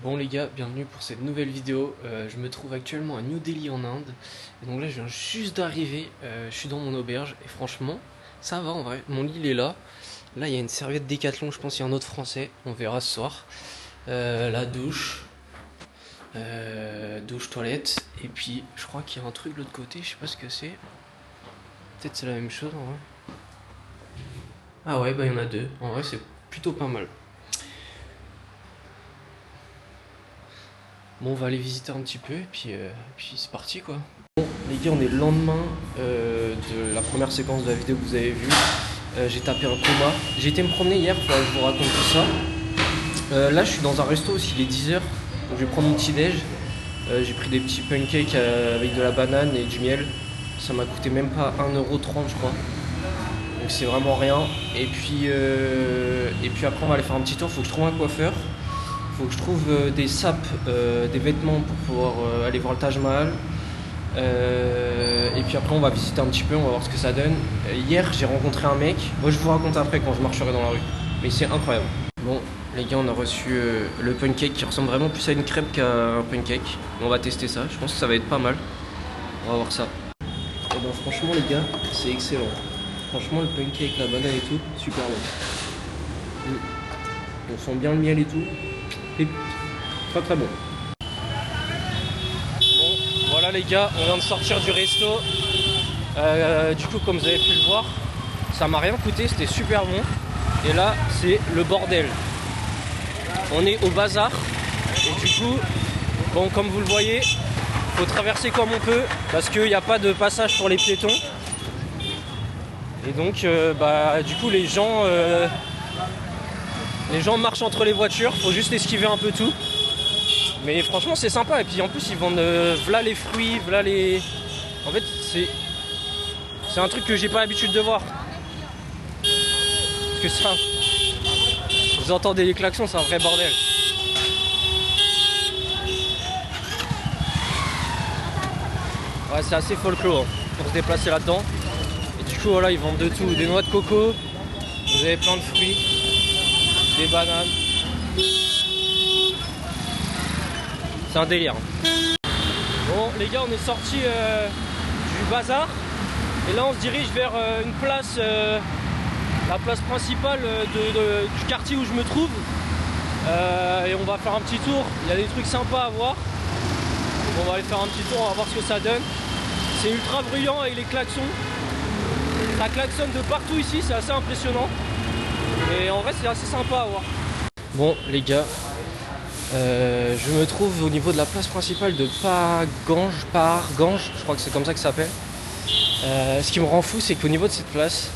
Bon les gars, bienvenue pour cette nouvelle vidéo. Je me trouve actuellement à New Delhi en Inde. Et donc là je viens juste d'arriver, je suis dans mon auberge et franchement ça va en vrai. Mon lit il est là. Là il y a une serviette Décathlon, je pense qu'il y a un autre français, on verra ce soir. La douche. Douche, toilette. Et puis je crois qu'il y a un truc de l'autre côté, je sais pas ce que c'est. Peut-être c'est la même chose en vrai. Ah ouais bah il y en a deux, en vrai c'est plutôt pas mal. Bon, on va aller visiter un petit peu et puis c'est parti quoi. Bon, les gars, on est le lendemain de la première séquence de la vidéo que vous avez vue. J'ai tapé un coma. J'ai été me promener hier, faudra que je vous raconte tout ça. Là, je suis dans un resto aussi, il est 10h. Donc, je vais prendre mon petit déj. J'ai pris des petits pancakes avec de la banane et du miel. Ça m'a coûté même pas 1,30 € je crois. Donc, c'est vraiment rien. Et puis après, on va aller faire un petit tour. Faut que je trouve un coiffeur. Faut que je trouve des sapes, des vêtements pour pouvoir aller voir le Taj Mahal. Et puis après on va visiter un petit peu, on va voir ce que ça donne. Hier j'ai rencontré un mec, moi je vous raconte après quand je marcherai dans la rue. Mais c'est incroyable. Bon les gars, on a reçu le pancake qui ressemble vraiment plus à une crêpe qu'à un pancake. On va tester ça, je pense que ça va être pas mal. On va voir ça. Et ben franchement les gars, c'est excellent. Franchement le pancake, la banane et tout, super bon. On sent bien le miel et tout. Et très très bon. Bon, voilà les gars, on vient de sortir du resto. Du coup, comme vous avez pu le voir, ça m'a rien coûté, c'était super bon. Et là, c'est le bordel. On est au bazar. Et du coup, bon, comme vous le voyez, faut traverser comme on peut parce qu'il n'y a pas de passage pour les piétons. Et donc, du coup, les gens marchent entre les voitures, faut juste esquiver un peu tout. Mais franchement c'est sympa, et puis en plus ils vendent v'là les fruits, v'là les... En fait c'est un truc que j'ai pas l'habitude de voir. Parce que ça... Vous entendez les klaxons, c'est un vrai bordel. Ouais, c'est assez folklore hein, pour se déplacer là-dedans. Et du coup voilà, ils vendent de tout, des noix de coco, vous avez plein de fruits, des bananes. C'est un délire. Bon les gars, on est sorti du bazar. Et là on se dirige vers une place, la place principale du quartier où je me trouve. Et on va faire un petit tour. Il y a des trucs sympas à voir. Donc on va aller faire un petit tour, on va voir ce que ça donne. C'est ultra bruyant avec les klaxons. Ça klaxonne de partout ici, c'est assez impressionnant. Et en vrai c'est assez sympa à voir. Bon les gars, je me trouve au niveau de la place principale de Parganj, je crois que c'est comme ça que ça s'appelle. Ce qui me rend fou, c'est qu'au niveau de cette place,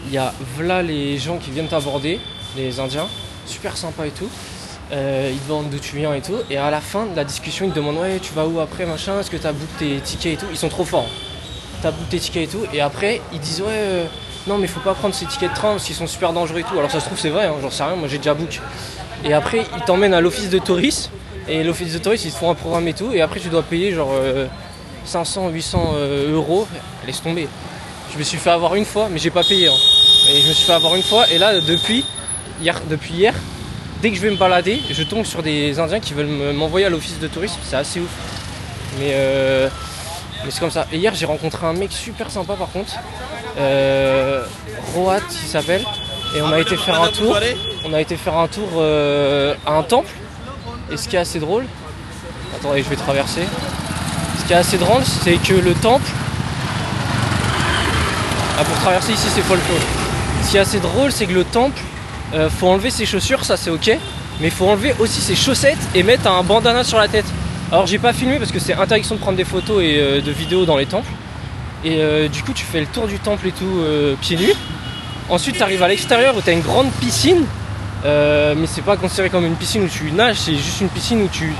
il y a v'là les gens qui viennent t'aborder, les Indiens, super sympa et tout. Ils te demandent d'où tu viens et tout. Et à la fin de la discussion, ils te demandent ouais, tu vas où après machin, est-ce que t'as book tes tickets et tout. Ils sont trop forts. T'as book tes tickets et tout. Et après, ils disent ouais, non mais faut pas prendre ces tickets de train parce qu'ils sont super dangereux et tout. Alors ça se trouve c'est vrai, hein, j'en sais rien, moi j'ai déjà book. Et après ils t'emmènent à l'office de tourisme. Et l'office de tourisme ils te font un programme et tout. Et après tu dois payer genre 500, 800 €. Laisse tomber. Je me suis fait avoir une fois, mais j'ai pas payé. Hein. Et je me suis fait avoir une fois. Et là depuis hier, dès que je vais me balader, je tombe sur des Indiens qui veulent m'envoyer à l'office de tourisme. C'est assez ouf. Mais c'est comme ça. Et hier j'ai rencontré un mec super sympa par contre. Rohat il s'appelle. Et on a été faire un tour. À un temple. Et ce qui est assez drôle. Attendez, je vais traverser. Ce qui est assez drôle, c'est que le temple. Ah, pour traverser ici c'est folklore. Ce qui est assez drôle, c'est que le temple, faut enlever ses chaussures, ça c'est ok. Mais faut enlever aussi ses chaussettes et mettre un bandana sur la tête. Alors j'ai pas filmé parce que c'est interdiction de prendre des photos et de vidéos dans les temples. Et du coup tu fais le tour du temple et tout pieds nus. Ensuite tu arrives à l'extérieur où tu as une grande piscine. Mais c'est pas considéré comme une piscine où tu nages, c'est juste une piscine où tu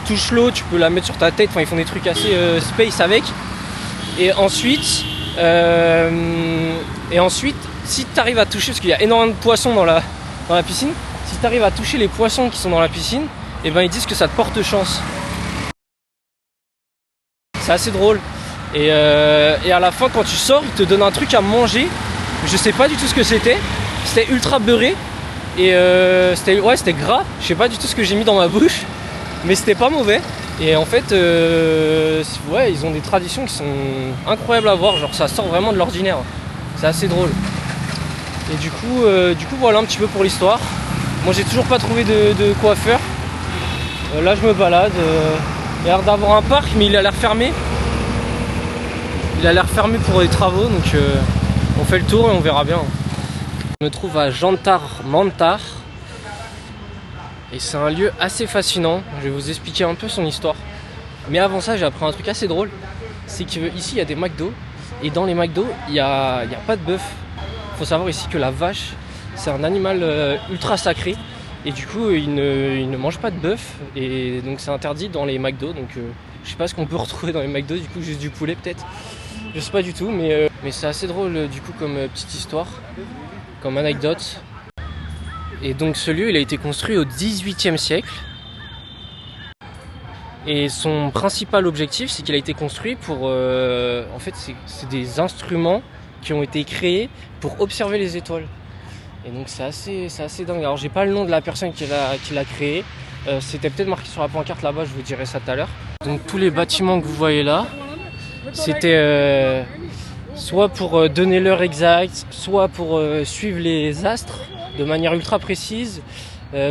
touches l'eau, tu peux la mettre sur ta tête. Enfin ils font des trucs assez space avec. Et ensuite si tu arrives à toucher, parce qu'il y a énormément de poissons dans la piscine, si tu arrives à toucher les poissons qui sont dans la piscine, et ben ils disent que ça te porte chance. C'est assez drôle. Et à la fin quand tu sors, ils te donnent un truc à manger. Je sais pas du tout ce que c'était. C'était ultra beurré. Et c'était gras. Je sais pas du tout ce que j'ai mis dans ma bouche. Mais c'était pas mauvais. Et en fait, ouais, ils ont des traditions qui sont incroyables à voir. Genre, ça sort vraiment de l'ordinaire. C'est assez drôle. Et du coup, voilà un petit peu pour l'histoire. Moi, j'ai toujours pas trouvé de coiffeur. Là, je me balade. Il a l'air d'avoir un parc, mais il a l'air fermé. Il a l'air fermé pour les travaux, donc on fait le tour et on verra bien. Je me trouve à Jantar Mantar. Et c'est un lieu assez fascinant. Je vais vous expliquer un peu son histoire. Mais avant ça, j'ai appris un truc assez drôle. C'est qu'ici, il y a des McDo. Et dans les McDo, il n'y a pas de bœuf. Il faut savoir ici que la vache, c'est un animal ultra sacré. Et du coup, il ne mange pas de bœuf. Et donc, c'est interdit dans les McDo. Donc, je sais pas ce qu'on peut retrouver dans les McDo. Du coup, juste du poulet peut-être. Je sais pas du tout. Mais c'est assez drôle du coup comme petite histoire. Comme anecdote. Et donc ce lieu, il a été construit au XVIIIe siècle. Et son principal objectif, c'est qu'il a été construit pour... en fait, c'est des instruments qui ont été créés pour observer les étoiles. Et donc c'est assez dingue. Alors j'ai pas le nom de la personne qui l'a créé. C'était peut-être marqué sur la pancarte là-bas, je vous dirai ça tout à l'heure. Donc tous les bâtiments que vous voyez là, c'était soit pour donner l'heure exacte, soit pour suivre les astres de manière ultra précise,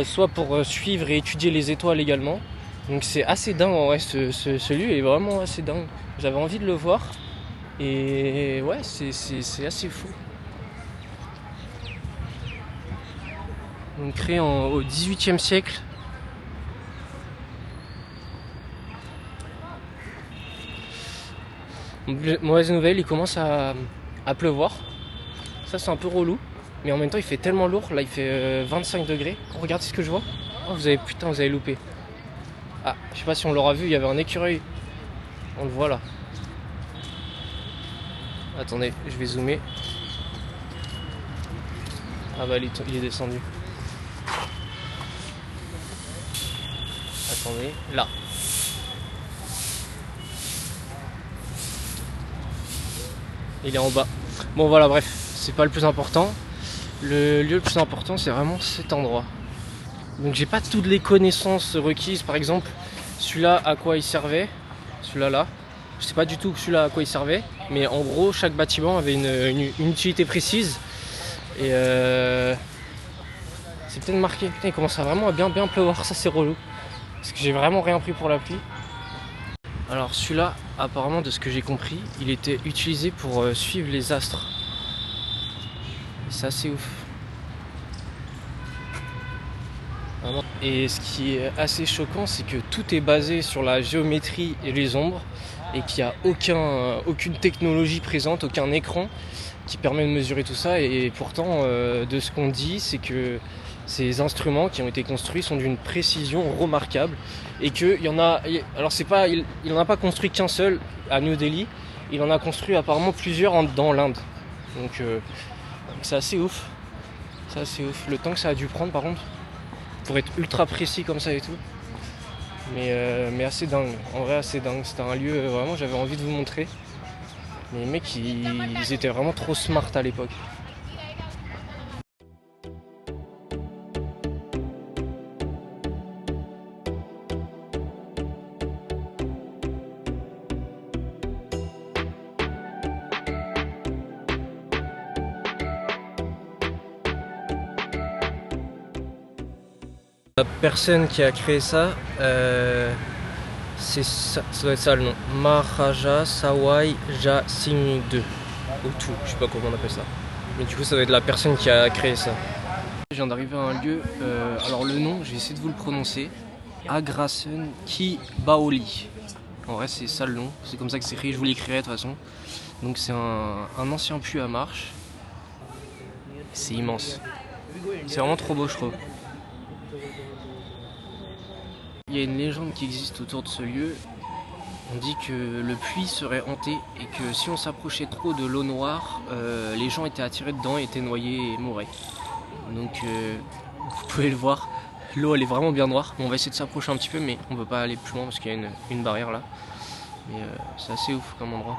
soit pour suivre et étudier les étoiles également. Donc c'est assez dingue en vrai, ce lieu est vraiment assez dingue. J'avais envie de le voir et ouais, c'est assez fou. Donc créé au XVIIIe siècle. Mauvaise nouvelle, il commence à pleuvoir. Ça c'est un peu relou. Mais en même temps il fait tellement lourd, là il fait 25 degrés. Regardez ce que je vois. Oh vous avez loupé. Ah, je sais pas si on l'aura vu, il y avait un écureuil. On le voit là. Attendez, je vais zoomer. Ah bah il est descendu. Attendez, là. Il est en bas. Bon voilà, bref, c'est pas le plus important. Le lieu le plus important, c'est vraiment cet endroit. Donc j'ai pas toutes les connaissances requises. Par exemple, celui-là à quoi il servait. Celui-là là. Je sais pas du tout celui-là à quoi il servait. Mais en gros, chaque bâtiment avait une utilité précise. Et c'est peut-être marqué. Putain, il commence à vraiment à bien pleuvoir. Ça c'est relou. Parce que j'ai vraiment rien pris pour la pluie. Alors celui-là, apparemment de ce que j'ai compris, il était utilisé pour suivre les astres. C'est assez ouf. Vraiment. Et ce qui est assez choquant, c'est que tout est basé sur la géométrie et les ombres, et qu'il n'y a aucune technologie présente, aucun écran qui permet de mesurer tout ça. Et pourtant, de ce qu'on dit, c'est que ces instruments qui ont été construits sont d'une précision remarquable, et qu'il y en a. Alors c'est pas, il n'en a pas construit qu'un seul à New Delhi, il en a construit apparemment plusieurs dans l'Inde. Donc c'est assez ouf. C'est assez ouf. Le temps que ça a dû prendre par contre, pour être ultra précis comme ça et tout. Mais assez dingue. En vrai assez dingue. C'était un lieu vraiment j'avais envie de vous montrer. Mais les mecs ils étaient vraiment trop smart à l'époque. La personne qui a créé ça, ça doit être ça le nom. Maharaja Sawai Ja Singh II. Ou tout, je sais pas comment on appelle ça. Mais du coup ça doit être la personne qui a créé ça. Je viens d'arriver à un lieu, alors le nom, je vais essayer de vous le prononcer. Agrasen Ki Baoli. En vrai c'est ça le nom, c'est comme ça que c'est écrit, je vous l'écrirai de toute façon. Donc c'est un ancien puits à marche. C'est immense. C'est vraiment trop beau je trouve. Il y a une légende qui existe autour de ce lieu. On dit que le puits serait hanté et que si on s'approchait trop de l'eau noire, les gens étaient attirés dedans, étaient noyés et mouraient. Donc vous pouvez le voir, l'eau elle est vraiment bien noire. On va essayer de s'approcher un petit peu mais on ne peut pas aller plus loin parce qu'il y a une barrière là. Mais c'est assez ouf comme endroit.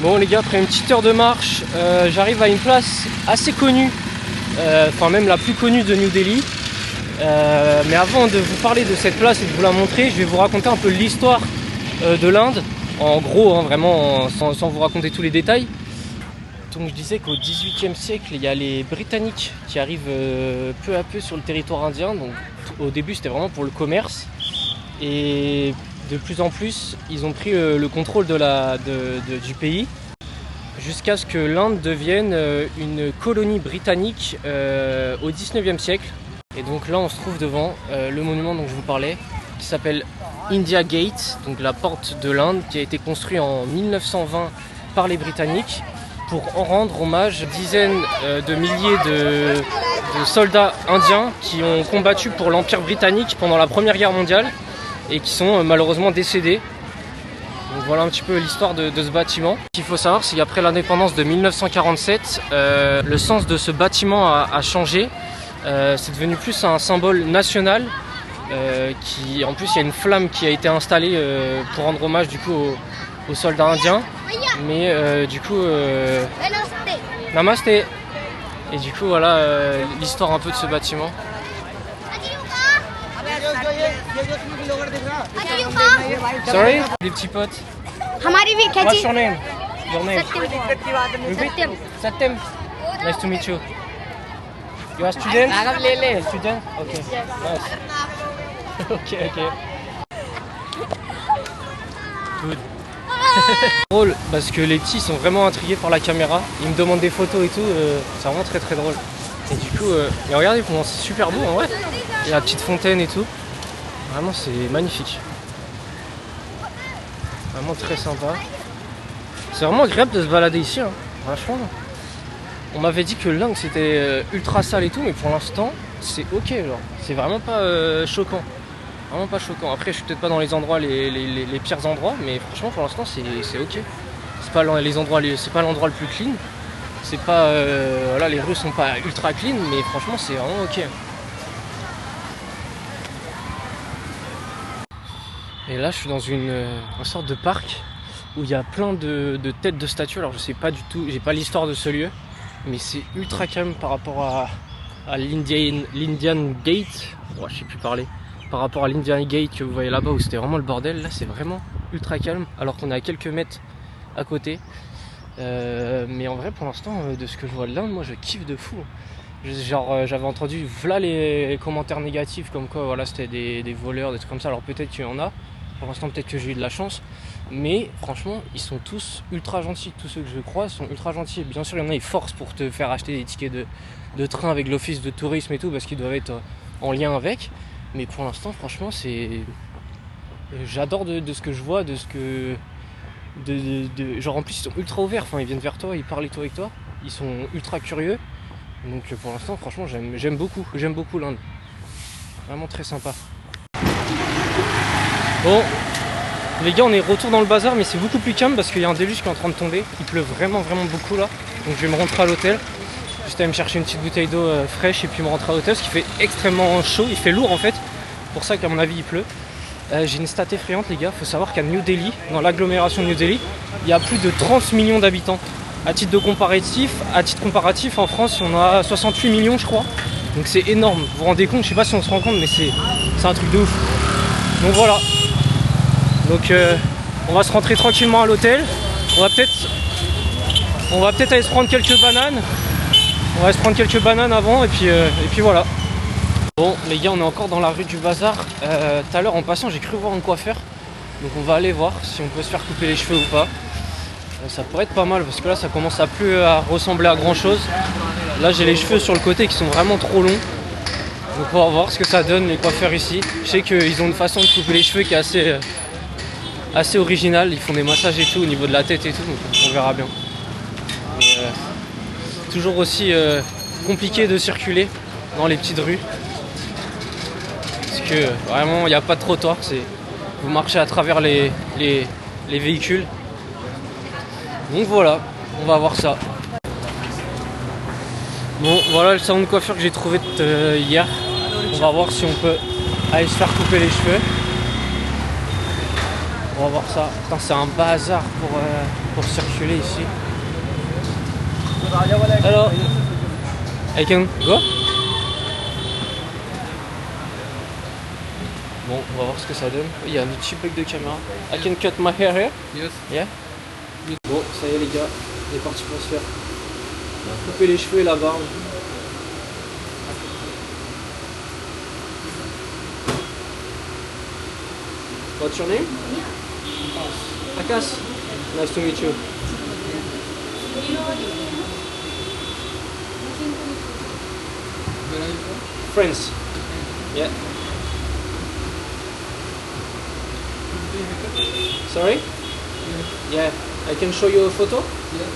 Bon les gars, après une petite heure de marche, j'arrive à une place assez connue, enfin même la plus connue de New Delhi. Mais avant de vous parler de cette place et de vous la montrer, je vais vous raconter un peu l'histoire de l'Inde, en gros, hein, vraiment sans vous raconter tous les détails. Donc je disais qu'au XVIIIe siècle, il y a les Britanniques qui arrivent peu à peu sur le territoire indien. Donc au début c'était vraiment pour le commerce. Et de plus en plus, ils ont pris le contrôle du pays, jusqu'à ce que l'Inde devienne une colonie britannique au XIXe siècle. Et donc là on se trouve devant le monument dont je vous parlais, qui s'appelle India Gate, donc la porte de l'Inde, qui a été construit en 1920 par les Britanniques pour en rendre hommage à dizaines de milliers de soldats indiens qui ont combattu pour l'Empire britannique pendant la Première Guerre mondiale et qui sont malheureusement décédés. Donc voilà un petit peu l'histoire de ce bâtiment. Ce qu'il faut savoir, c'est qu'après l'indépendance de 1947, le sens de ce bâtiment a changé. C'est devenu plus un symbole national. En plus, il y a une flamme qui a été installée pour rendre hommage du coup aux soldats indiens. Mais du coup, Namasté. Et du coup, voilà l'histoire un peu de ce bâtiment. Sorry, les petits potes. What's your name? Your name? Satyam. Satyam. Nice to meet you. You are student? Student? Okay. Nice. Okay. Good. Drôle parce que les petits sont vraiment intrigués par la caméra. Ils me demandent des photos et tout. C'est vraiment très très drôle. Et du coup, et regardez comment c'est super beau en vrai. Il y a la petite fontaine et tout. Vraiment c'est magnifique. Vraiment très sympa. C'est vraiment agréable de se balader ici, hein. Franchement. On m'avait dit que l'Inde c'était ultra sale et tout, mais pour l'instant c'est ok, genre. C'est vraiment pas choquant. Vraiment pas choquant. Après je suis peut-être pas dans les endroits les pires endroits, mais franchement pour l'instant c'est ok. C'est pas c'est pas l'endroit le plus clean. C'est pas voilà, les rues sont pas ultra clean, mais franchement c'est vraiment ok. Et là je suis dans une sorte de parc où il y a plein de têtes de statues. Alors je sais pas du tout, j'ai pas l'histoire de ce lieu, mais c'est ultra calme par rapport à l'Indian Gate. Oh, je sais plus parler. Par rapport à l'Indian Gate que vous voyez là-bas où c'était vraiment le bordel, là c'est vraiment ultra calme alors qu'on est à quelques mètres à côté. Mais en vrai pour l'instant de ce que je vois de l'Inde, moi je kiffe de fou. Genre j'avais entendu voilà les commentaires négatifs comme quoi voilà c'était des voleurs, des trucs comme ça. Alors peut-être qu'il y en a. Pour l'instant peut-être que j'ai eu de la chance, mais franchement ils sont tous ultra gentils. Tous ceux que je croise sont ultra gentils. Et bien sûr il y en a ils forcent pour te faire acheter des tickets de train avec l'office de tourisme et tout parce qu'ils doivent être en lien avec. Mais pour l'instant franchement j'adore de ce que je vois, de ce que genre en plus ils sont ultra ouverts. Enfin ils viennent vers toi, ils parlent et tout avec toi, ils sont ultra curieux. Donc pour l'instant franchement j'aime beaucoup l'Inde. Vraiment très sympa. Bon, les gars, on est retour dans le bazar, mais c'est beaucoup plus calme parce qu'il y a un déluge qui est en train de tomber. Il pleut vraiment beaucoup là. Donc je vais me rentrer à l'hôtel. Juste aller me chercher une petite bouteille d'eau fraîche et puis me rentrer à l'hôtel parce qu'il fait extrêmement chaud. Il fait lourd en fait. C'est pour ça qu'à mon avis il pleut. J'ai une stat effrayante les gars. Faut savoir qu'à New Delhi, dans l'agglomération de New Delhi, il y a plus de 30 millions d'habitants. À titre comparatif, en France, on a 68 millions je crois. Donc c'est énorme. Vous vous rendez compte? Je sais pas si on se rend compte, mais c'est un truc de ouf. Donc voilà. Donc on va se rentrer tranquillement à l'hôtel. On va peut-être aller se prendre quelques bananes. On va se prendre quelques bananes avant et puis voilà. Bon les gars, on est encore dans la rue du bazar. Tout à l'heure en passant j'ai cru voir un coiffeur. Donc on va aller voir si on peut se faire couper les cheveux ou pas. Ça pourrait être pas mal parce que là ça commence à plus à ressembler à grand chose. Là j'ai les cheveux sur le côté qui sont vraiment trop longs. Donc on va voir ce que ça donne les coiffeurs ici. Je sais qu'ils ont une façon de couper les cheveux qui est assez originale. Ils font des massages et tout au niveau de la tête et tout, donc on verra bien. Mais, toujours aussi compliqué de circuler dans les petites rues. Parce que vraiment il n'y a pas de trottoir. Vous marchez à travers les véhicules. Donc voilà, on va voir ça. Bon voilà le salon de coiffure que j'ai trouvé hier. On va voir si on peut aller se faire couper les cheveux. On va voir ça. Putain, c'est un bazar pour circuler ici. Alors, I can go? Bon, on va voir ce que ça donne. Il y a un petit bug de caméra. I can cut my hair here? Yes. Yeah? Bon, ça y est les gars, on est parti pour se faire couper les cheveux et la barbe. What's your name? Akas. Nice to meet you. Where are you from? France. Yeah. Sorry? Yeah. I can show you a photo? Yeah.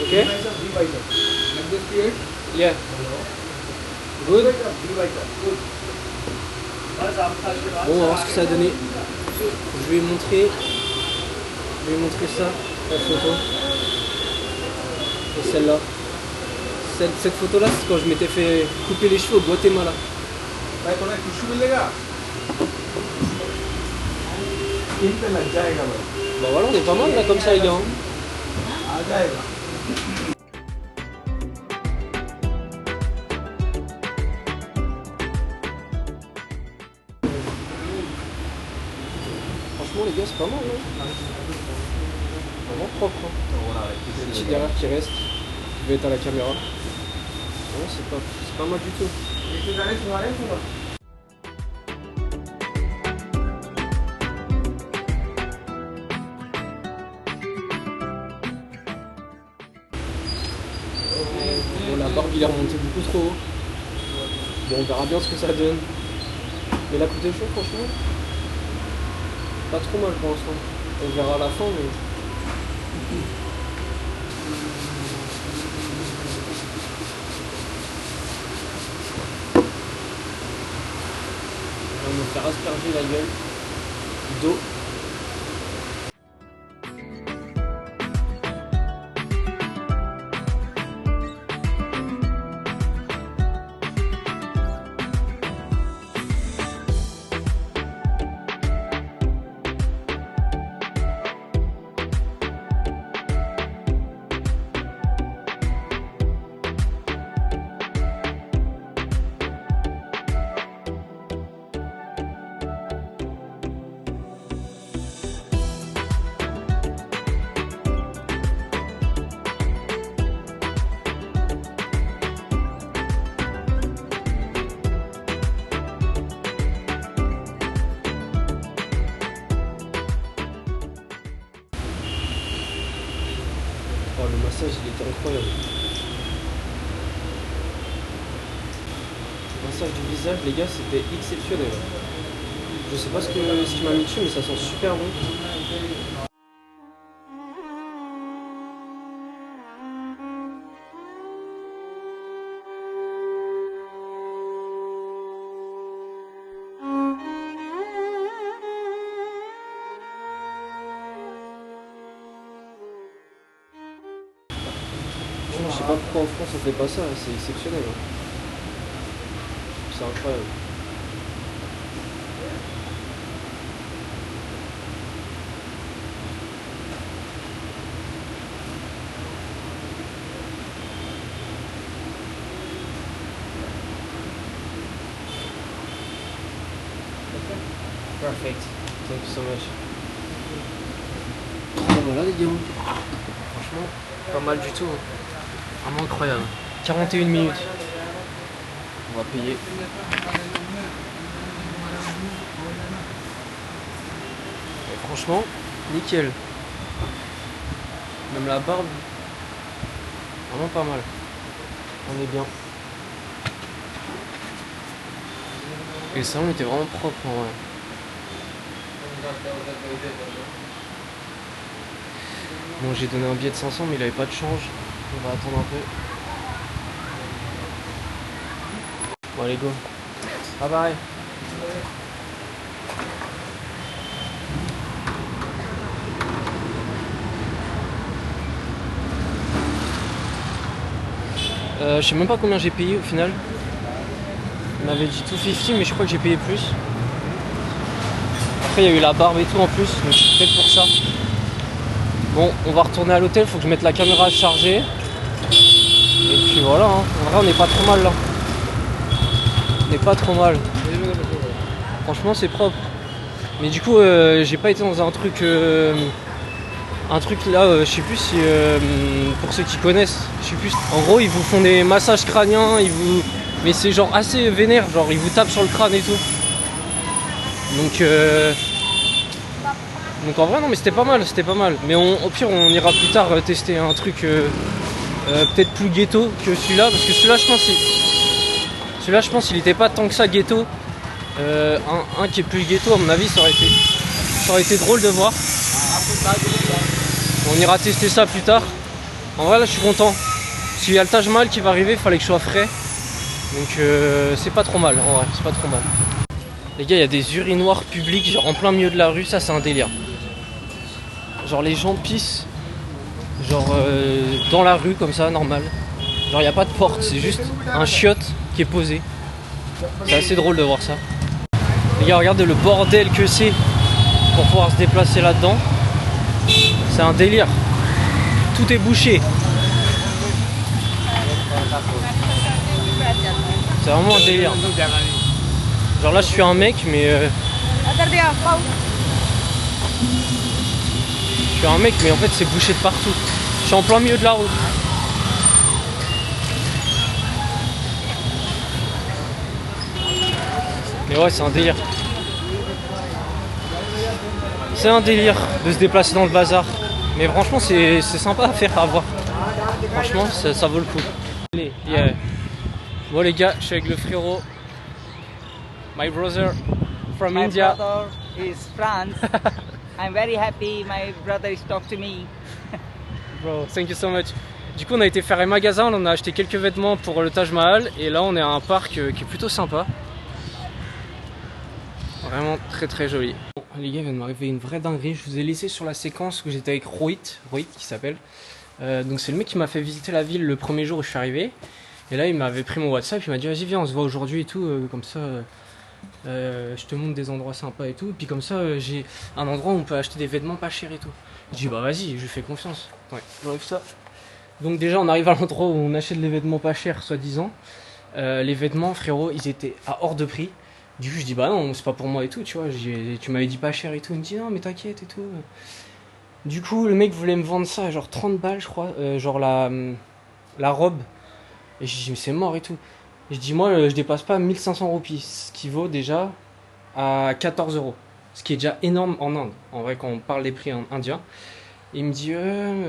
Okay? Like this period? Yeah. Good. Bon, on va voir ce que ça a donné. Je vais lui montrer ça, la photo. Et celle-là. Cette photo-là, c'est quand je m'étais fait couper les cheveux au Guatemala. भाई थोड़ा टिश्यू मिलेगा इन पे लग जाएगा भाई Bah voilà, on est pas mal là comme ça les gars. आ जाएगा Franchement les gars, c'est pas mal, hein. Vraiment propre, hein. Petit derrière qui reste. Je vais être à la caméra. Non, c'est pas mal du tout. Bon, la barbe il est remonté beaucoup trop haut. Bon, on verra bien ce que ça donne. Mais la coupe de cheveux, franchement, pas trop mal pour l'instant. On verra à la fin, mais. On va me faire asperger la gueule d'eau. Oh, le massage il était incroyable. Le massage du visage les gars c'était exceptionnel. Je sais pas ce qui m'a mis dessus mais ça sent super bon. Je sais pas pourquoi en France on fait pas ça, c'est exceptionnel. Hein. C'est incroyable. Perfect. Thank you so much. Bon, voilà les gars. Franchement, pas mal du tout. Vraiment incroyable. 41 minutes. On va payer. Et franchement, nickel. Même la barbe, vraiment pas mal. On est bien. Et le salon était vraiment propre en vrai. Bon, j'ai donné un billet de 500 mais il avait pas de change. On va attendre un peu. Bon allez go. Bye bye. Je sais même pas combien j'ai payé au final. On avait dit 250 mais je crois que j'ai payé plus. Après il y a eu la barbe et tout en plus, donc c'est peut-être pour ça. Bon, on va retourner à l'hôtel, faut que je mette la caméra à charger. Et puis voilà, hein. En vrai on n'est pas trop mal là. On n'est pas trop mal. Franchement c'est propre. Mais du coup j'ai pas été dans un truc là, je sais plus si pour ceux qui connaissent, je sais plus. En gros ils vous font des massages crâniens, mais c'est genre assez vénère, genre ils vous tapent sur le crâne et tout. Donc en vrai non mais c'était pas mal, c'était pas mal. Mais au pire on ira plus tard tester un truc peut-être plus ghetto que celui-là, parce que celui-là je pense il était pas tant que ça ghetto. Un qui est plus ghetto à mon avis ça aurait été drôle de voir. On ira tester ça plus tard. En vrai là je suis content. S'il y a le Taj Mahal qui va arriver, il fallait que je sois frais. Donc c'est pas trop mal, en vrai, c'est pas trop mal. Les gars, il y a des urinoirs publics genre en plein milieu de la rue, ça c'est un délire. Genre les gens pissent genre dans la rue comme ça, normal. Genre il n'y a pas de porte, c'est juste un chiotte qui est posé. C'est assez drôle de voir ça. Les gars, regardez le bordel que c'est pour pouvoir se déplacer là-dedans. C'est un délire. Tout est bouché. C'est vraiment un délire. Genre là je suis un mec mais je suis un mec mais en fait c'est bouché de partout. Je suis en plein milieu de la route. Mais ouais c'est un délire. C'est un délire de se déplacer dans le bazar. Mais franchement c'est sympa à faire, à voir. Franchement ça vaut le coup. Allez, yeah. Bon les gars, je suis avec le frérot. My brother from India. My brother is France. I'm very happy my brother is talk to me. Bro, thank you so much. Du coup on a été faire un magasin, on a acheté quelques vêtements pour le Taj Mahal. Et là on est à un parc qui est plutôt sympa. Vraiment très très joli. Bon, les gars, il vient de m'arriver une vraie dinguerie. Je vous ai laissé sur la séquence où j'étais avec Rohit qui s'appelle. Donc c'est le mec qui m'a fait visiter la ville le premier jour où je suis arrivé. Et là il m'avait pris mon WhatsApp, il m'a dit vas-y viens on se voit aujourd'hui et tout, comme ça je te montre des endroits sympas et tout. Et puis comme ça j'ai un endroit où on peut acheter des vêtements pas chers et tout. Je dis bah vas-y, je lui fais confiance. Ouais, j'enlève ça. Donc déjà on arrive à l'endroit où on achète les vêtements pas chers soi-disant. Les vêtements frérot ils étaient à hors de prix. Du coup je dis bah non c'est pas pour moi et tout tu vois, tu m'avais dit pas cher et tout. Il me dit non mais t'inquiète et tout. Du coup le mec voulait me vendre ça genre 30 balles je crois, genre la robe. Et je dis mais c'est mort et tout. Et je dis moi je dépasse pas 1500 roupies, ce qui vaut déjà à 14 €. Ce qui est déjà énorme en Inde, en vrai quand on parle des prix indiens. Et il me dit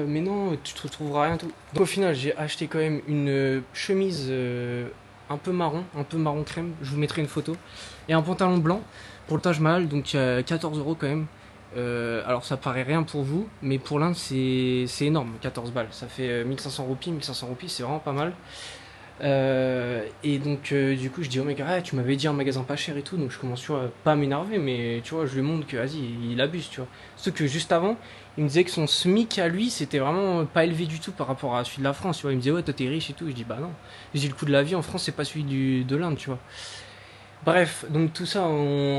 mais non tu te retrouveras rien tout. Donc au final j'ai acheté quand même une chemise un peu marron crème, je vous mettrai une photo. Et un pantalon blanc pour le Taj Mahal, donc 14 € quand même. Alors ça paraît rien pour vous, mais pour l'Inde c'est énorme, 14 balles. Ça fait 1500 roupies c'est vraiment pas mal. Et donc du coup je dis au mec tu m'avais dit un magasin pas cher et tout, donc je commence tu vois, pas à m'énerver, mais tu vois je lui montre que vas-y il abuse tu vois. Sauf que juste avant il me disait que son SMIC à lui c'était vraiment pas élevé du tout par rapport à celui de la France tu vois. Il me disait ouais toi t'es riche et tout, je dis bah non, je dis le coût de la vie en France c'est pas celui de l'Inde tu vois. Bref, donc tout ça,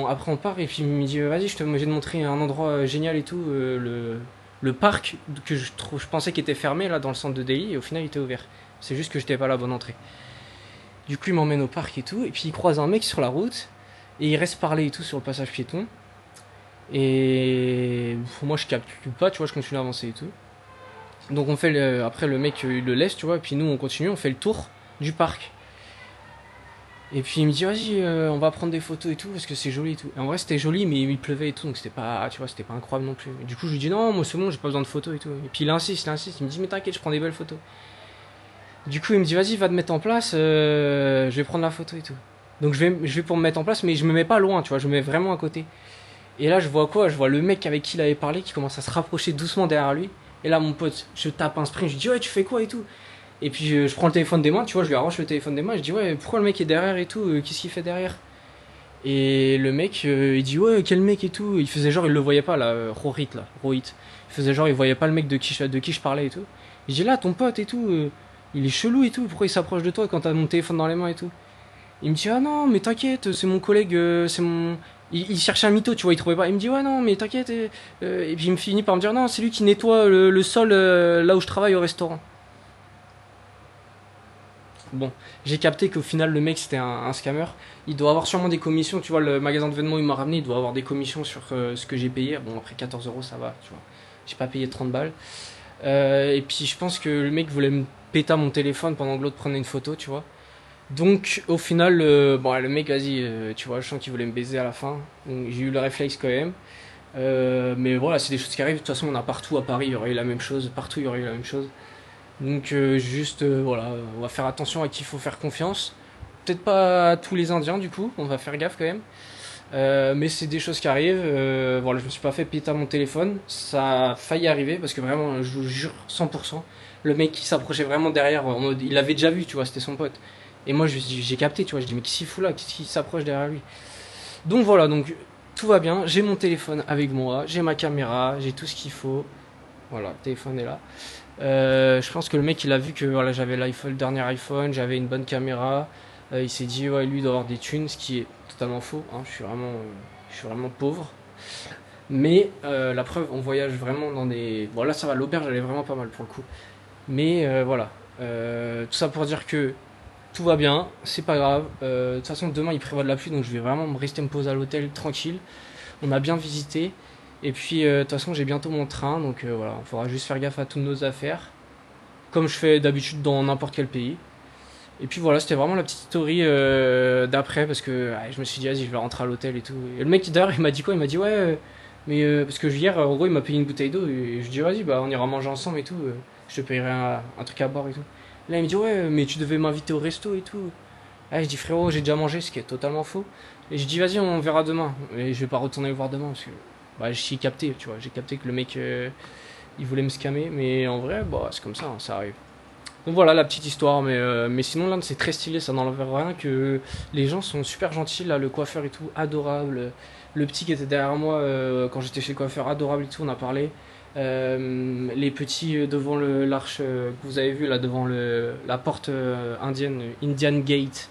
après on part et puis il me dit vas-y je vais te montrer un endroit génial et tout, le parc que je pensais qu'il était fermé là dans le centre de Delhi et au final il était ouvert. C'est juste que j'étais pas à la bonne entrée. Du coup il m'emmène au parc et tout, et puis il croise un mec sur la route et il reste parler et tout sur le passage piéton. Et moi je capte pas, tu vois, je continue à avancer et tout. Donc on fait après le mec il le laisse tu vois, et puis nous on continue, on fait le tour du parc. Et puis il me dit vas-y on va prendre des photos et tout parce que c'est joli et tout. Et en vrai c'était joli mais il pleuvait et tout donc c'était pas, tu vois, c'était pas incroyable non plus. Et du coup je lui dis non moi c'est bon j'ai pas besoin de photos et tout. Et puis il insiste, il me dit mais t'inquiète je prends des belles photos. Du coup il me dit vas-y va te mettre en place, je vais prendre la photo et tout. Donc je vais pour me mettre en place mais je me mets pas loin tu vois, je me mets vraiment à côté. Et là je vois quoi, je vois le mec avec qui il avait parlé qui commence à se rapprocher doucement derrière lui. Et là mon pote, je tape un sprint, je dis ouais tu fais quoi et tout. Et puis je prends le téléphone des mains, tu vois, je lui arrache le téléphone des mains, je dis ouais pourquoi le mec est derrière et tout, qu'est-ce qu'il fait derrière. Et le mec il dit ouais quel mec et tout, il faisait genre il le voyait pas là, Rohit. Il faisait genre il voyait pas le mec de qui je parlais et tout. Je dis là ton pote et tout, il est chelou et tout, pourquoi il s'approche de toi quand t'as mon téléphone dans les mains et tout. Il me dit ah non mais t'inquiète, c'est mon collègue, c'est mon... Il cherchait un mytho, tu vois, il trouvait pas. Il me dit ouais non mais t'inquiète. Et puis il me finit par me dire non, c'est lui qui nettoie le sol là où je travaille au restaurant. Bon, j'ai capté qu'au final le mec c'était un scammer. Il doit avoir sûrement des commissions, tu vois, le magasin de vêtements il m'a ramené, il doit avoir des commissions sur ce que j'ai payé. Bon après 14 € ça va, tu vois. J'ai pas payé 30 balles. Et puis je pense que le mec voulait me péter mon téléphone pendant que l'autre prenait une photo, tu vois. Donc au final, bon le mec vas-y, tu vois, je sens qu'il voulait me baiser à la fin. Donc j'ai eu le réflexe quand même. Mais voilà, c'est des choses qui arrivent. De toute façon, on a partout à Paris, il y aurait eu la même chose. Partout, il y aurait eu la même chose. Donc juste voilà, on va faire attention à qui il faut faire confiance. Peut-être pas à tous les Indiens du coup, on va faire gaffe quand même. Mais c'est des choses qui arrivent. Voilà, je me suis pas fait péter mon téléphone. Ça a failli arriver parce que vraiment, je vous jure 100%, le mec qui s'approchait vraiment derrière, en mode, il l'avait déjà vu, tu vois, c'était son pote. Et moi j'ai capté, tu vois, je dis mais qui s'y fout là, qui s'approche derrière lui. Donc voilà, donc tout va bien. J'ai mon téléphone avec moi, j'ai ma caméra, j'ai tout ce qu'il faut. Voilà, le téléphone est là. Je pense que le mec il a vu que voilà, j'avais l'iPhone, le dernier iPhone, j'avais une bonne caméra. Il s'est dit ouais lui il doit avoir des thunes, ce qui est totalement faux. Hein, je suis vraiment pauvre. Mais la preuve, on voyage vraiment dans des. Bon là ça va, l'auberge elle est vraiment pas mal pour le coup. Mais voilà, tout ça pour dire que tout va bien, c'est pas grave. De toute façon demain il prévoit de la pluie, donc je vais vraiment me poser à l'hôtel tranquille. On a bien visité. Et puis, de toute façon, j'ai bientôt mon train, donc voilà, il faudra juste faire gaffe à toutes nos affaires, comme je fais d'habitude dans n'importe quel pays. Et puis voilà, c'était vraiment la petite story d'après, parce que je me suis dit, vas-y, je vais rentrer à l'hôtel et tout. Et le mec, d'ailleurs, il m'a dit quoi? Il m'a dit, ouais, mais parce que hier, en gros, il m'a payé une bouteille d'eau, et je dis, vas-y, bah, on ira manger ensemble et tout, je te payerai un truc à boire et tout. Là, il me dit, ouais, mais tu devais m'inviter au resto et tout. Je dis, frérot, j'ai déjà mangé, ce qui est totalement faux. Et je dis, vas-y, on verra demain. Et je vais pas retourner le voir demain, parce que. Bah, j'ai capté, tu vois, j'ai capté que le mec il voulait me scammer, mais en vrai, bah, c'est comme ça, hein, ça arrive. Donc voilà la petite histoire, mais sinon l'Inde c'est très stylé, ça n'enlève rien que les gens sont super gentils, là, le coiffeur et tout, adorable. Le petit qui était derrière moi quand j'étais chez le coiffeur, adorable et tout, on a parlé. Les petits devant l'arche que vous avez vu là, devant la porte indienne, Indian Gate.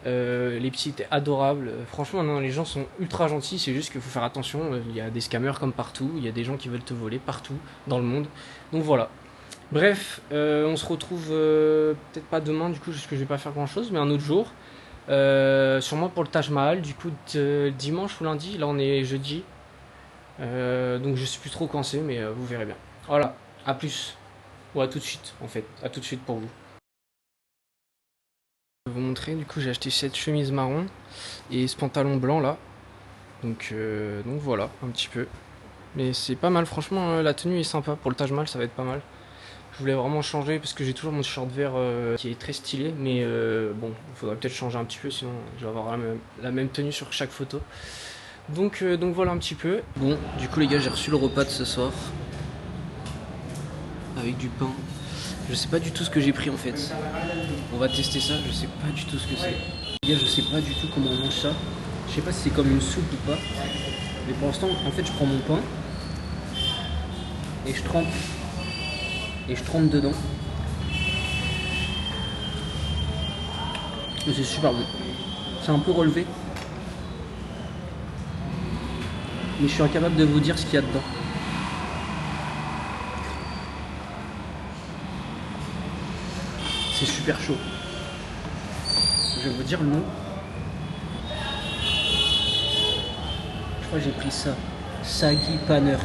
Les petits étaient adorables. Franchement, non, les gens sont ultra gentils. C'est juste qu'il faut faire attention. Il y a des scammers comme partout. Il y a des gens qui veulent te voler partout dans le monde. Donc voilà. Bref, on se retrouve peut-être pas demain, du coup, parce que je vais pas faire grand chose, mais un autre jour. Sûrement pour le Taj Mahal, du coup, dimanche ou lundi. Là, on est jeudi. Donc je sais plus trop quand c'est, mais vous verrez bien. Voilà. À plus. Ou à tout de suite, en fait. À tout de suite pour vous. Je vais vous montrer, du coup j'ai acheté cette chemise marron et ce pantalon blanc là, donc voilà un petit peu, mais c'est pas mal franchement, la tenue est sympa, pour le Taj Mahal ça va être pas mal. Je voulais vraiment changer parce que j'ai toujours mon t-shirt vert qui est très stylé, mais bon il faudrait peut-être changer un petit peu, sinon je vais avoir la même tenue sur chaque photo. Donc voilà un petit peu. Bon du coup les gars, j'ai reçu le repas de ce soir avec du pain. Je sais pas du tout ce que j'ai pris en fait. On va tester ça, je sais pas du tout ce que c'est. Les gars, je sais pas du tout comment on mange ça. Je sais pas si c'est comme une soupe ou pas. Mais pour l'instant, en fait, je prends mon pain et je trempe. Et je trempe dedans. Et c'est super bon. C'est un peu relevé. Mais je suis incapable de vous dire ce qu'il y a dedans. C'est super chaud. Je vais vous dire le nom. Je crois que j'ai pris ça. Sagi Paneer.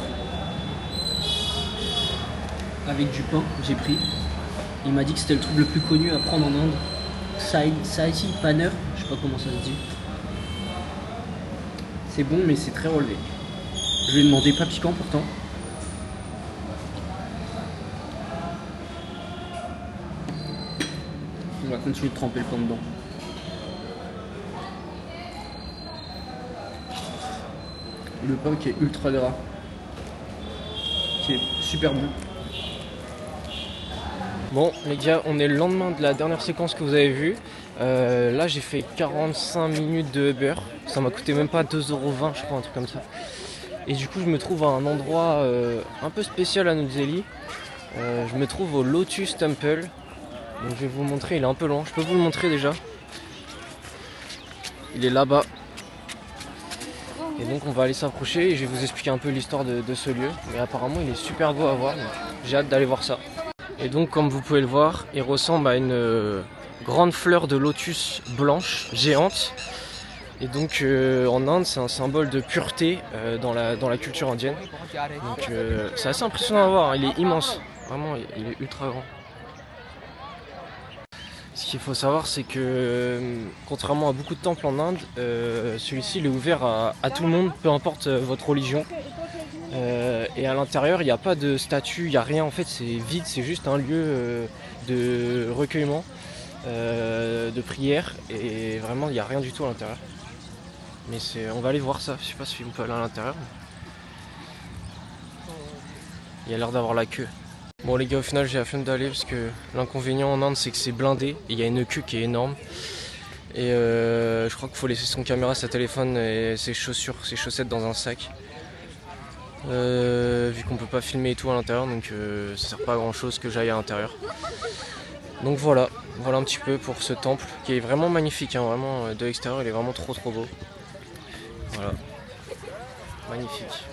Avec du pain, j'ai pris. Il m'a dit que c'était le truc le plus connu à prendre en Inde. Sagi Paneer. Je sais pas comment ça se dit. C'est bon, mais c'est très relevé. Je lui ai demandé pas piquant pourtant. On va continuer de tremper le pain dedans. Le pain qui est ultra gras, qui est super bon. Bon les gars, on est le lendemain de la dernière séquence que vous avez vue. Là j'ai fait 45 minutes de Uber. Ça m'a coûté même pas 2,20 € je crois, un truc comme ça. Et du coup je me trouve à un endroit un peu spécial à New Delhi. Je me trouve au Lotus Temple. Donc je vais vous montrer, il est un peu long, je peux vous le montrer déjà. il est là-bas. Et donc on va aller s'approcher et je vais vous expliquer un peu l'histoire de ce lieu. Mais apparemment il est super beau à voir, donc j'ai hâte d'aller voir ça. Et donc comme vous pouvez le voir, il ressemble à une grande fleur de lotus blanche, géante. Et donc en Inde c'est un symbole de pureté dans la culture indienne. Donc c'est assez impressionnant à voir, hein. Il est immense, vraiment il est ultra grand. Ce qu'il faut savoir, c'est que contrairement à beaucoup de temples en Inde, celui-ci il est ouvert à tout le monde, peu importe votre religion. Et à l'intérieur, il n'y a pas de statue, il n'y a rien en fait, c'est vide, c'est juste un lieu de recueillement, de prière, et vraiment il n'y a rien du tout à l'intérieur. Mais on va aller voir ça, je sais pas si on peut aller à l'intérieur. Il y a l'air d'avoir la queue. Bon les gars, au final j'ai la flemme d'aller parce que l'inconvénient en Inde c'est que c'est blindé et il y a une queue qui est énorme. Et je crois qu'il faut laisser son caméra, sa téléphone et ses chaussures, ses chaussettes dans un sac. Vu qu'on peut pas filmer et tout à l'intérieur, donc ça sert pas à grand chose que j'aille à l'intérieur. Donc voilà un petit peu pour ce temple qui est vraiment magnifique, hein, vraiment de l'extérieur il est vraiment trop beau. Voilà, magnifique,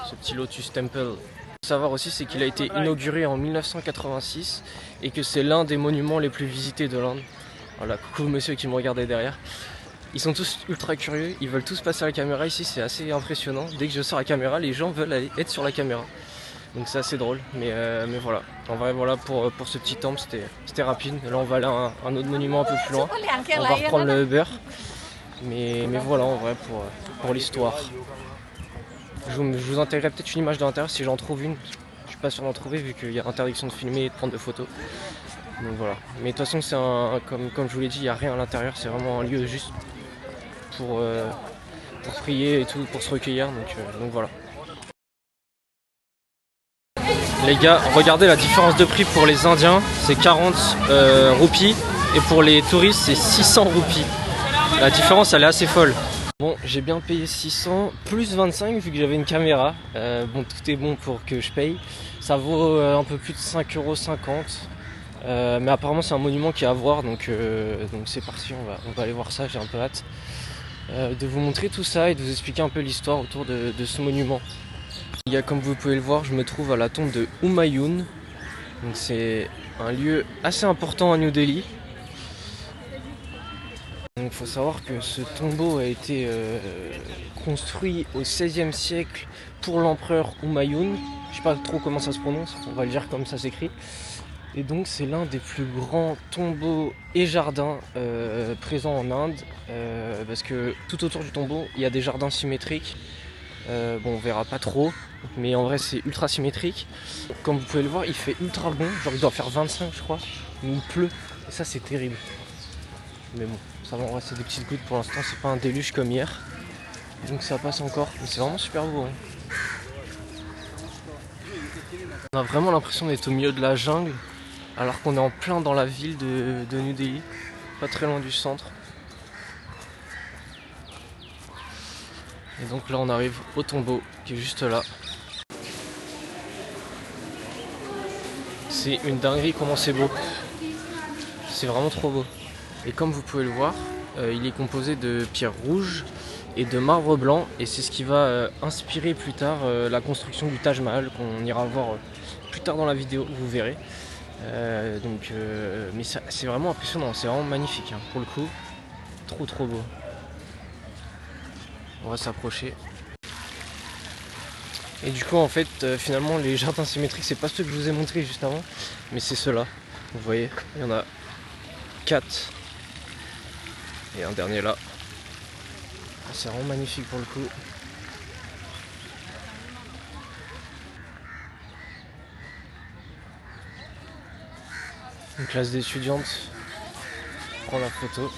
ce petit Lotus Temple. Savoir aussi c'est qu'il a été inauguré en 1986 et que c'est l'un des monuments les plus visités de l'Inde. Voilà, coucou monsieur qui me regardait derrière. Ils sont tous ultra curieux, ils veulent tous passer à la caméra ici, c'est assez impressionnant. Dès que je sors la caméra, les gens veulent aller être sur la caméra. Donc c'est assez drôle, mais voilà. En vrai voilà pour ce petit temple, c'était rapide. Là on va aller à un autre monument un peu plus loin. On va reprendre le Uber. Mais voilà en vrai pour l'histoire. Je vous intégrerai peut-être une image de l'intérieur si j'en trouve une. Je suis pas sûr d'en trouver vu qu'il y a interdiction de filmer et de prendre de photos. Donc voilà. Mais de toute façon c'est comme je vous l'ai dit, il n'y a rien à l'intérieur, c'est vraiment un lieu juste pour prier et tout, pour se recueillir. Donc voilà. Les gars, regardez la différence de prix pour les Indiens, c'est 40 roupies et pour les touristes c'est 600 roupies. La différence elle est assez folle. Bon, j'ai bien payé 600 plus 25 vu que j'avais une caméra. Bon, tout est bon pour que je paye. Ça vaut un peu plus de 5,50 €. Mais apparemment c'est un monument qui est à voir, donc c'est parti, on va aller voir ça, j'ai un peu hâte de vous montrer tout ça et de vous expliquer un peu l'histoire autour de ce monument. Il y a, comme vous pouvez le voir, je me trouve à la tombe de Humayun. Donc c'est un lieu assez important à New Delhi. Il faut savoir que ce tombeau a été construit au XVIe siècle pour l'empereur Humayun. Je sais pas trop comment ça se prononce, on va le dire comme ça s'écrit. Et donc c'est l'un des plus grands tombeaux et jardins présents en Inde, parce que tout autour du tombeau il y a des jardins symétriques. Bon on verra pas trop, mais en vrai c'est ultra symétrique. Comme vous pouvez le voir il fait ultra bon, genre il doit faire 25 je crois, mais il pleut et ça c'est terrible. Mais bon, ça va, on reste des petites gouttes pour l'instant, c'est pas un déluge comme hier. Donc ça passe encore, mais c'est vraiment super beau. Hein. On a vraiment l'impression d'être au milieu de la jungle, alors qu'on est en plein dans la ville de New Delhi, pas très loin du centre. Et donc là on arrive au tombeau qui est juste là. C'est une dinguerie comment c'est beau. C'est vraiment trop beau. Et comme vous pouvez le voir, il est composé de pierres rouges et de marbre blanc. Et c'est ce qui va inspirer plus tard la construction du Taj Mahal qu'on ira voir plus tard dans la vidéo, vous verrez. Mais c'est vraiment impressionnant, c'est vraiment magnifique hein, pour le coup. Trop beau. On va s'approcher. Et du coup en fait finalement les jardins symétriques c'est pas ceux que je vous ai montré juste avant, mais c'est ceux-là. Vous voyez, il y en a 4. Et un dernier là. C'est vraiment magnifique pour le coup. Une classe d'étudiantes prend la photo.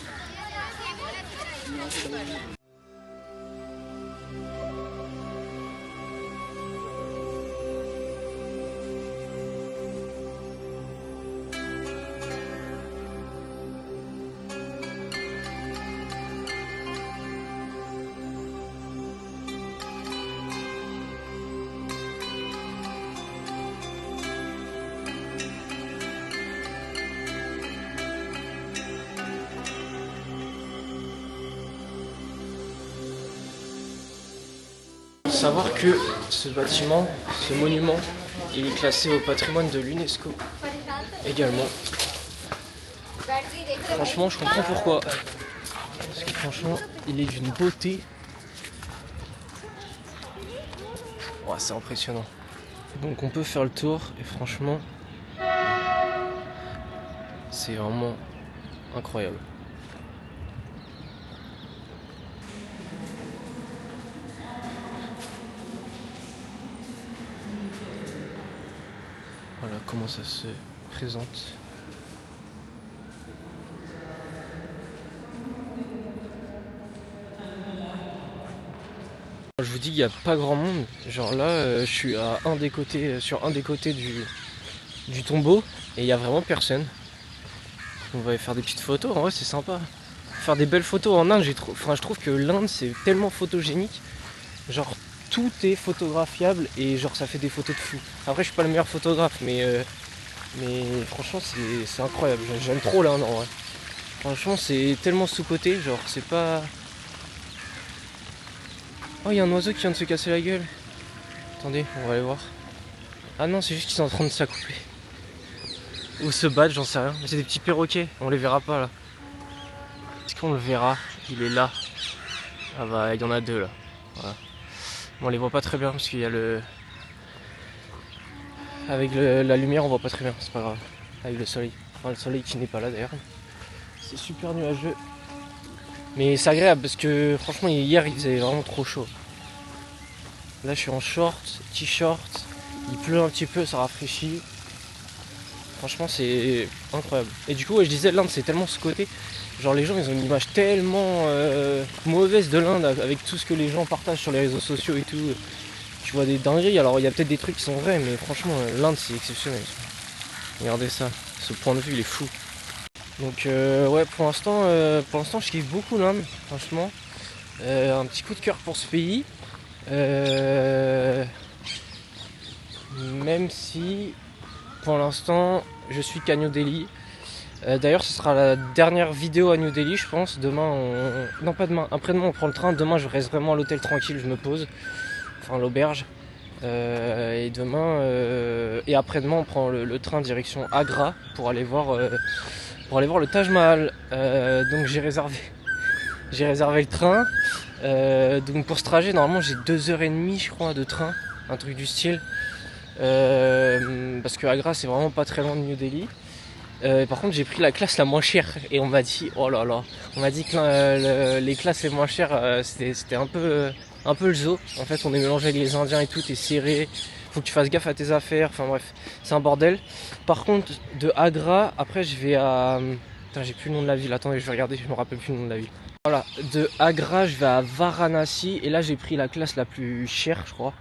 savoir que ce bâtiment, ce monument, il est classé au patrimoine de l'UNESCO également. Franchement, je comprends pourquoi. Parce que franchement, il est d'une beauté. Ouais, c'est impressionnant. Donc on peut faire le tour et franchement, c'est vraiment incroyable. Voilà comment ça se présente. Je vous dis, il n'y a pas grand monde. Genre là, je suis à sur un des côtés du tombeau et il n'y a vraiment personne. On va aller faire des petites photos. En vrai, c'est sympa. Faire des belles photos en Inde, je trouve que l'Inde c'est tellement photogénique. Genre tout est photographiable et genre ça fait des photos de fou. Après, je suis pas le meilleur photographe, mais franchement, c'est incroyable. J'aime trop l'Inde en vrai. Franchement, c'est tellement sous-coté. Genre, c'est pas. Oh, il y a un oiseau qui vient de se casser la gueule. Attendez, on va aller voir. Ah non, c'est juste qu'ils sont en train de s'accoupler. Ou se battre, j'en sais rien. Mais c'est des petits perroquets, on les verra pas là. Est-ce qu'on le verra? Il est là. Ah bah, il y en a deux là. Voilà. Bon, on les voit pas très bien parce qu'il y a le... Avec la lumière, on voit pas très bien, c'est pas grave. Avec le soleil. Enfin, le soleil qui n'est pas là d'ailleurs. C'est super nuageux. Mais c'est agréable parce que franchement hier il faisait vraiment trop chaud. Là je suis en short, t-shirt, il pleut un petit peu, ça rafraîchit. Franchement c'est incroyable. Et du coup ouais, je disais l'Inde c'est tellement sous-coté. Genre les gens ils ont une image tellement mauvaise de l'Inde avec tout ce que les gens partagent sur les réseaux sociaux et tout. Tu vois des dingueries, alors il y a peut-être des trucs qui sont vrais mais franchement l'Inde c'est exceptionnel. Regardez ça, ce point de vue il est fou. Donc ouais pour l'instant je kiffe beaucoup l'Inde, franchement. Un petit coup de cœur pour ce pays. Même si pour l'instant je suis qu'à New Delhi. D'ailleurs ce sera la dernière vidéo à New Delhi je pense. Demain non pas demain, après-demain on prend le train. Demain je reste vraiment à l'hôtel tranquille, je me pose. Enfin l'auberge. Et demain et après-demain on prend le train direction Agra pour aller voir le Taj Mahal. Donc j'ai réservé le train. Donc pour ce trajet normalement j'ai 2h30 je crois de train, un truc du style. Parce que Agra c'est vraiment pas très loin de New Delhi. Par contre j'ai pris la classe la moins chère et on m'a dit oh là là, on m'a dit que les classes les moins chères c'était un peu le zoo. En fait on est mélangé avec les Indiens et tout, t'es serré, faut que tu fasses gaffe à tes affaires, enfin bref, c'est un bordel. Par contre de Agra, après je vais à... Putain j'ai plus le nom de la ville, attendez je vais regarder, je me rappelle plus le nom de la ville. Voilà, de Agra je vais à Varanasi et là j'ai pris la classe la plus chère je crois.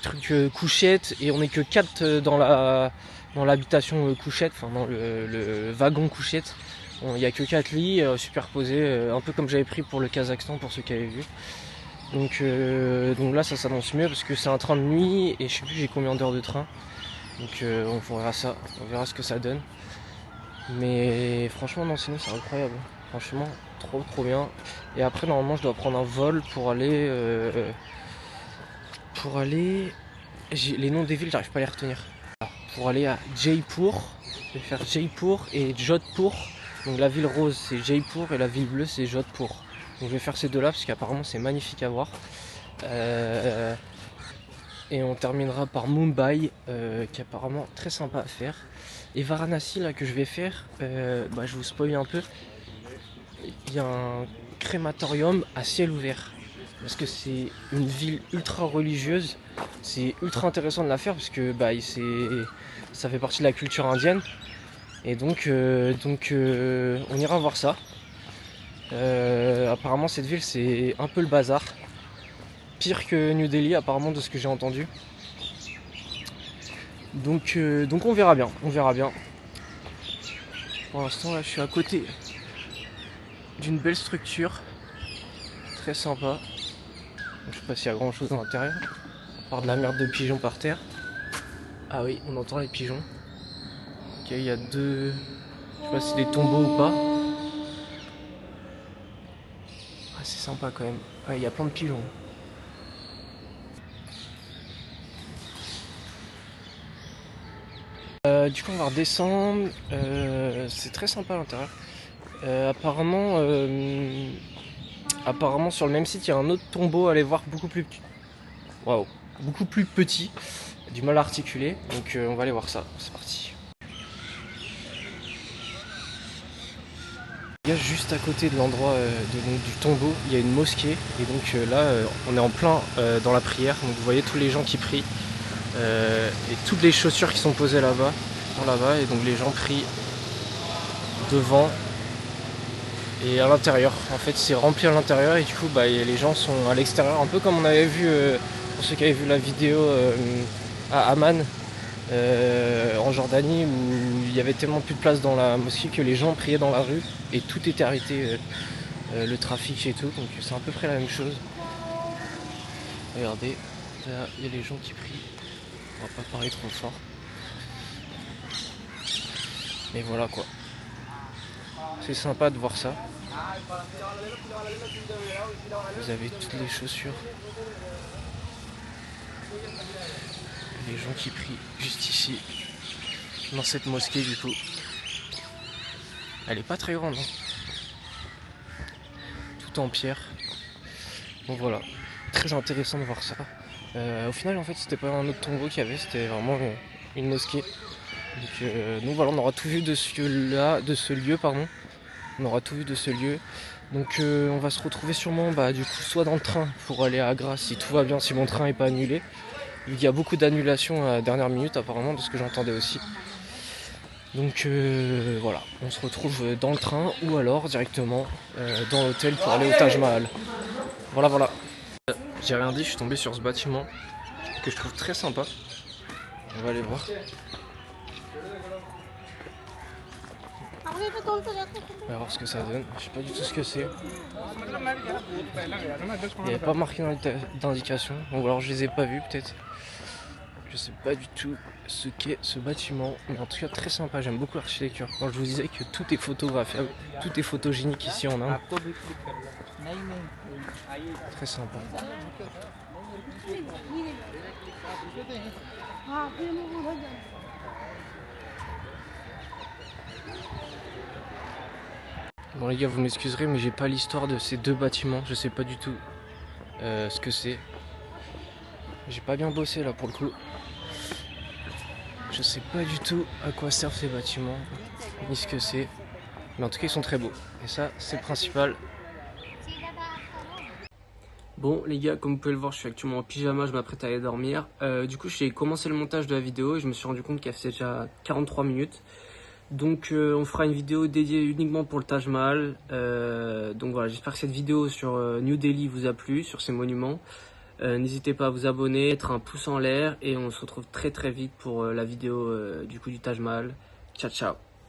Truc couchette et on est que 4 dans l'habitation couchette, enfin dans le wagon couchette. Il n'y a que 4 lits superposés, un peu comme j'avais pris pour le Kazakhstan pour ceux qui avaient vu. Donc là ça s'annonce mieux parce que c'est un train de nuit et je sais plus j'ai combien d'heures de train. Donc on verra ça, on verra ce que ça donne. Mais franchement non sinon c'est incroyable. Franchement trop bien. Et après normalement je dois prendre un vol pour aller... les noms des villes j'arrive pas à les retenir. Pour aller à Jaipur, je vais faire Jaipur et Jodhpur. Donc la ville rose c'est Jaipur et la ville bleue c'est Jodhpur. Donc je vais faire ces deux là parce qu'apparemment c'est magnifique à voir. Et on terminera par Mumbai qui est apparemment très sympa à faire. Et Varanasi là que je vais faire, je vous spoil un peu. Il y a un crématorium à ciel ouvert. Parce que c'est une ville ultra religieuse. C'est ultra intéressant de la faire parce que ça fait partie de la culture indienne. Et donc on ira voir ça. Apparemment cette ville c'est un peu le bazar. Pire que New Delhi apparemment de ce que j'ai entendu. Donc on verra bien. Pour l'instant là je suis à côté d'une belle structure. Très sympa. Je sais pas s'il y a grand chose à l'intérieur. À part de la merde de pigeons par terre. Ah oui, on entend les pigeons. Ok, il y a deux... Je sais pas si c'est des tombeaux ou pas. Ah, c'est sympa quand même. Ah, il y a plein de pigeons. Du coup on va redescendre, c'est très sympa à l'intérieur. Apparemment sur le même site il y a un autre tombeau à aller voir beaucoup plus petit. Waouh, beaucoup plus petit, du mal à articuler, donc on va aller voir ça, c'est parti. Il y a juste à côté de l'endroit du tombeau, il y a une mosquée et donc là on est en plein dans la prière, donc vous voyez tous les gens qui prient et toutes les chaussures qui sont posées là-bas, et donc les gens prient devant et à l'intérieur. En fait c'est rempli à l'intérieur et du coup les gens sont à l'extérieur, un peu comme on avait vu pour ceux qui avaient vu la vidéo à Amman en Jordanie où il y avait tellement plus de place dans la mosquée que les gens priaient dans la rue et tout était arrêté, le trafic et tout, donc c'est à peu près la même chose. Regardez, là il y a les gens qui prient, on va pas parler trop fort. Mais voilà quoi. C'est sympa de voir ça. Vous avez toutes les chaussures. Les gens qui prient juste ici, dans cette mosquée du coup. Elle est pas très grande, hein. Tout en pierre. Donc voilà, très intéressant de voir ça. Au final en fait c'était pas un autre tombeau qu'il y avait, c'était vraiment une mosquée. Donc voilà, on aura tout vu de ce lieu, pardon. On aura tout vu de ce lieu. Donc on va se retrouver sûrement du coup soit dans le train pour aller à Agra si tout va bien, si mon train n'est pas annulé. Il y a beaucoup d'annulations à la dernière minute apparemment de ce que j'entendais aussi. Donc voilà, on se retrouve dans le train ou alors directement dans l'hôtel pour aller au Taj Mahal. Voilà. J'ai rien dit, je suis tombé sur ce bâtiment que je trouve très sympa. On va aller voir. On va voir ce que ça donne. Je sais pas du tout ce que c'est. Il n'y avait pas marqué d'indication. Bon, alors je les ai pas vus peut-être. Je sais pas du tout ce qu'est ce bâtiment. Mais en tout cas très sympa. J'aime beaucoup l'architecture. Quand je vous disais que tout est photographiable, tout est photogénique ici en Inde. Très sympa. Bon les gars, vous m'excuserez mais j'ai pas l'histoire de ces deux bâtiments, je sais pas du tout ce que c'est. J'ai pas bien bossé là pour le coup. Je sais pas du tout à quoi servent ces bâtiments, ni ce que c'est. Mais en tout cas ils sont très beaux. Et ça c'est le principal. Bon les gars, comme vous pouvez le voir, je suis actuellement en pyjama, je m'apprête à aller dormir. Du coup j'ai commencé le montage de la vidéo et je me suis rendu compte qu'elle faisait déjà 43 minutes. Donc on fera une vidéo dédiée uniquement pour le Taj Mahal. Donc voilà, j'espère que cette vidéo sur New Delhi vous a plu, sur ces monuments. N'hésitez pas à vous abonner, mettre un pouce en l'air et on se retrouve très vite pour la vidéo du coup du Taj Mahal. Ciao ciao.